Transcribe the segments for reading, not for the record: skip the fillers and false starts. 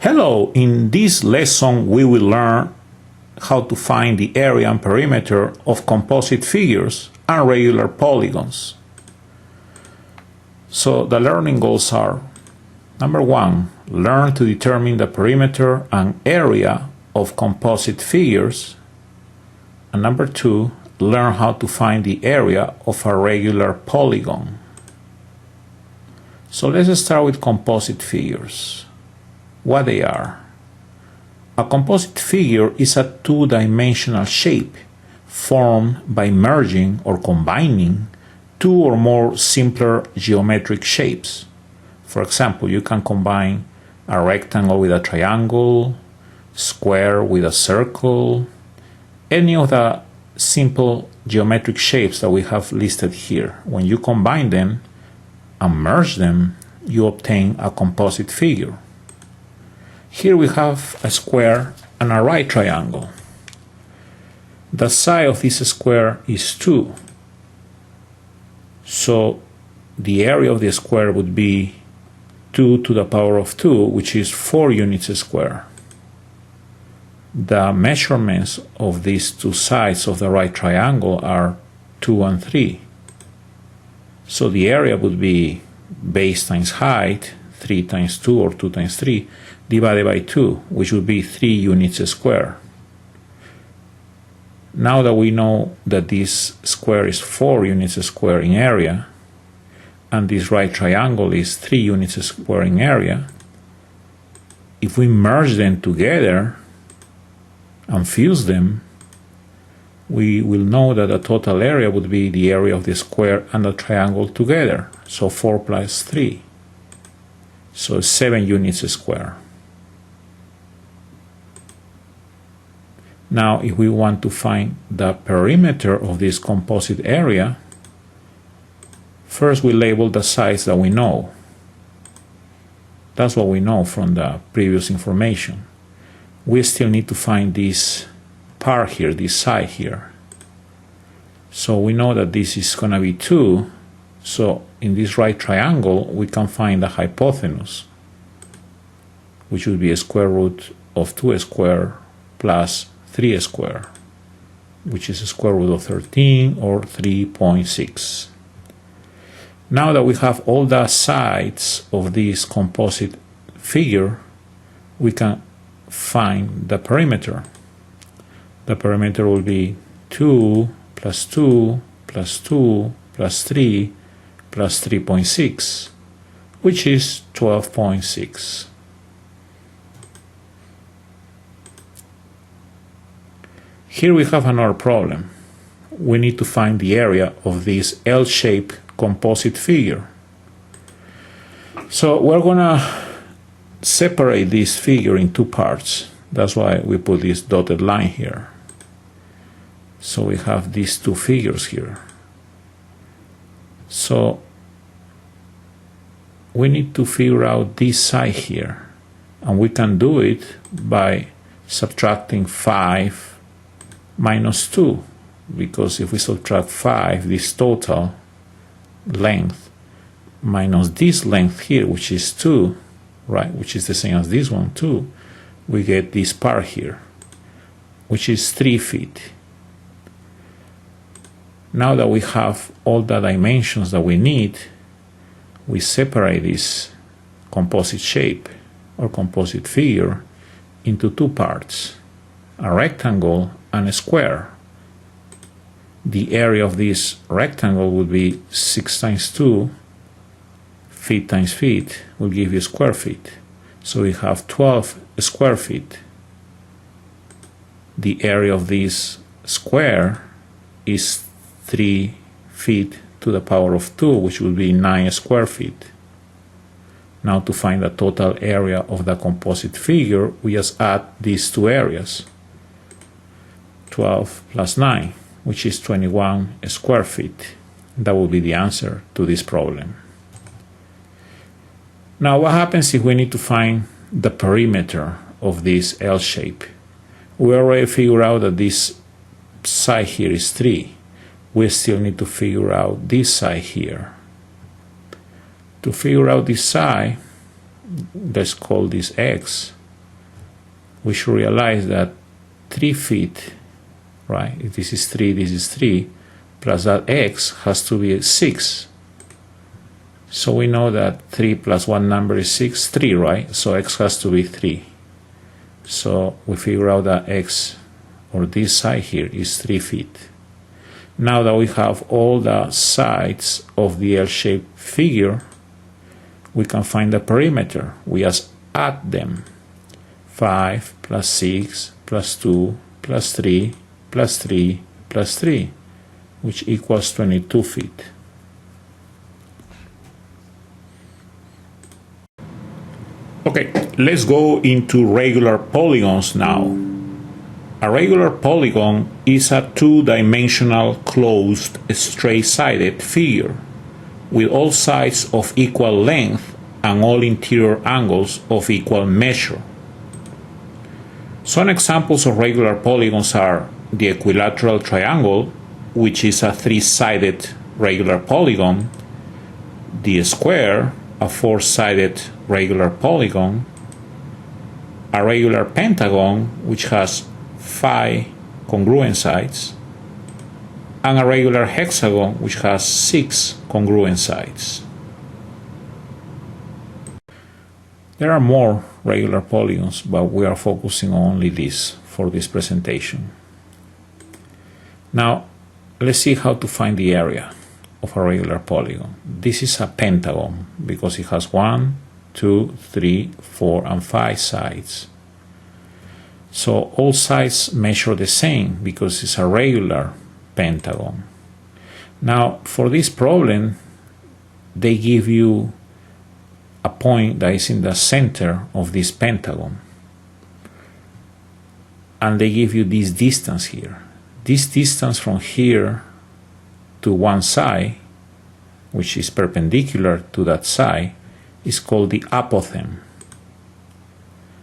Hello, in this lesson we will learn how to find the area and perimeter of composite figures and regular polygons. So the learning goals are: number 1, learn to determine the perimeter and area of composite figures, and number 2, learn how to find the area of a regular polygon. So let's start with composite figures. What they are. A composite figure is a two-dimensional shape formed by merging or combining two or more simpler geometric shapes. For example, you can combine a rectangle with a triangle, square with a circle, any of the simple geometric shapes that we have listed here. When you combine them and merge them, you obtain a composite figure. Here we have a square and a right triangle. The side of this square is 2. So the area of the square would be 2 to the power of 2, which is 4 units square. The measurements of these two sides of the right triangle are 2 and 3. So the area would be base times height, 3 times 2 or 2 times 3, divided by 2, which would be 3 units square. Now that we know that this square is 4 units square in area, and this right triangle is 3 units square in area, if we merge them together and fuse them, we will know that the total area would be the area of the square and the triangle together. So 4 plus 3. So 7 units square. Now, if we want to find the perimeter of this composite area, first we label the sides that we know. That's what we know from the previous information. We still need to find this part here, this side here. So we know that this is going to be 2. So in this right triangle, we can find the hypotenuse, which would be a square root of 2 squared plus 3 squared, which is a square root of 13 or 3.6. Now that we have all the sides of this composite figure, we can find the perimeter. The perimeter will be 2 plus 2 plus 2 plus 3 plus 3.6, which is 12.6. Here we have another problem. We need to find the area of this L-shaped composite figure. So we're going to separate this figure in two parts. That's why we put this dotted line here. So we have these two figures here. So we need to figure out this side here. And we can do it by subtracting 5 minus 2, because if we subtract 5, this total length minus this length here, which is 2, right, which is the same as this one, 2, we get this part here, which is 3 feet. Now that we have all the dimensions that we need, we separate this composite shape or composite figure into two parts, a rectangle and a square. The area of this rectangle would be 6 times 2, feet times feet will give you square feet. So we have 12 square feet. The area of this square is 3 feet to the power of 2, which will be 9 square feet. Now to find the total area of the composite figure, we just add these two areas. 12 plus 9, which is 21 square feet. That will be the answer to this problem. Now what happens if we need to find the perimeter of this L shape? We already figured out that this side here is 3. We still need to figure out this side here. To figure out this side, let's call this x. we should realize that 3 feet, right? If this is 3, this is 3, plus that x has to be 6. So we know that 3 plus one number is 6, 3, right? So x has to be 3. So we figure out that x, or this side here, is 3 feet. Now that we have all the sides of the L-shaped figure, we can find the perimeter. We just add them. 5 plus 6 plus 2 plus 3 plus 3 plus 3, which equals 22 feet. Okay, let's go into regular polygons now. A regular polygon is a two-dimensional closed straight-sided figure with all sides of equal length and all interior angles of equal measure. Some examples of regular polygons are the equilateral triangle, which is a three-sided regular polygon, the square, a four-sided regular polygon, a regular pentagon, which has 5 congruent sides, and a regular hexagon, which has 6 congruent sides. There are more regular polygons, but we are focusing on only this for this presentation. Now, let's see how to find the area of a regular polygon. This is a pentagon because it has 1, 2, 3, 4, and 5 sides. So all sides measure the same because it's a regular pentagon. Now, for this problem, they give you a point that is in the center of this pentagon. And they give you this distance here. This distance from here to one side, which is perpendicular to that side, is called the apothem.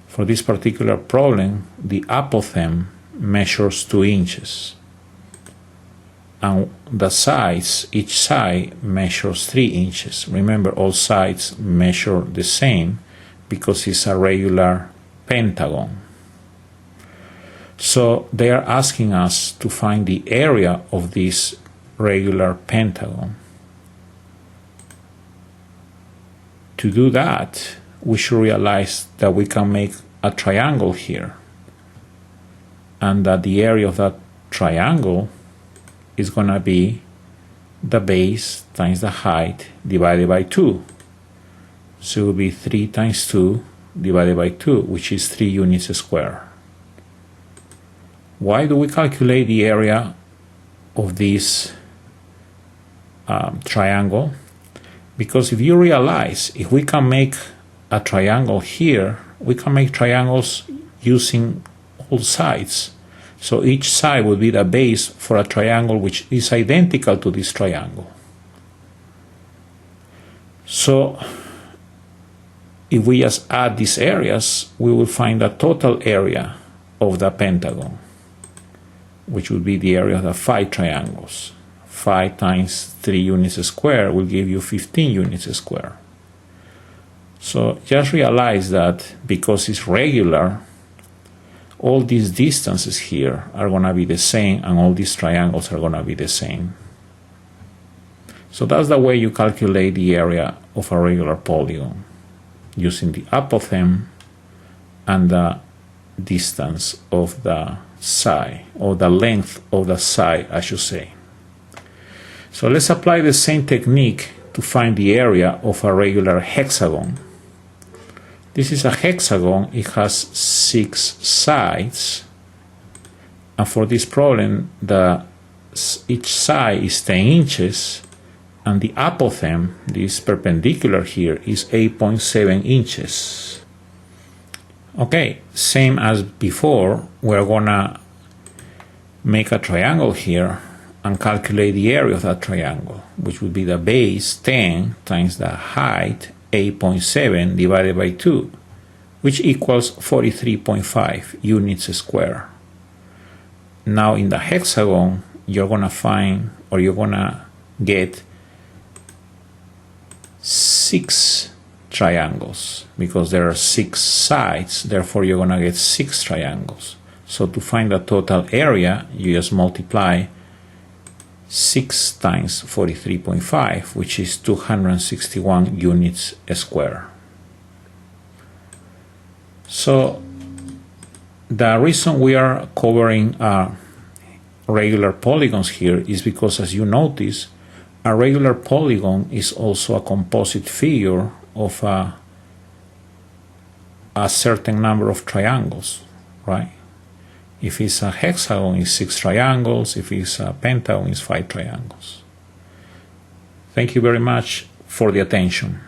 For this particular problem, the apothem measures 2 inches. And the sides, each side measures 3 inches. Remember, all sides measure the same because it's a regular pentagon. So they are asking us to find the area of this regular pentagon. To do that, we should realize that we can make a triangle here, and that the area of that triangle is going to be the base times the height divided by 2. So it will be 3 times 2 divided by 2, which is 3 units square. Why do we calculate the area of this triangle? Because if you realize, if we can make a triangle here, we can make triangles using all sides. So each side will be the base for a triangle which is identical to this triangle. So if we just add these areas, we will find the total area of the pentagon, which would be the area of the 5 triangles. 5 times 3 units square will give you 15 units square. So just realize that because it's regular, all these distances here are going to be the same, and all these triangles are going to be the same. So that's the way you calculate the area of a regular polygon, using the apothem and the distance of the side, or the length of the side, I should say. So let's apply the same technique to find the area of a regular hexagon. This is a hexagon. It has 6 sides, and for this problem, each side is 10 inches, and the apothem, this perpendicular here, is 8.7 inches. Okay, same as before, we're gonna make a triangle here and calculate the area of that triangle, which would be the base 10 times the height 8.7 divided by 2, which equals 43.5 units square. Now in the hexagon, you're gonna find, or you're gonna get 6 triangles because there are 6 sides, therefore you're going to get 6 triangles. So to find the total area, you just multiply 6 times 43.5, which is 261 units square. So the reason we are covering regular polygons here is because, as you notice, a regular polygon is also a composite figure of a certain number of triangles, right? If it's a hexagon, it's 6 triangles. If it's a pentagon, it's 5 triangles. Thank you very much for the attention.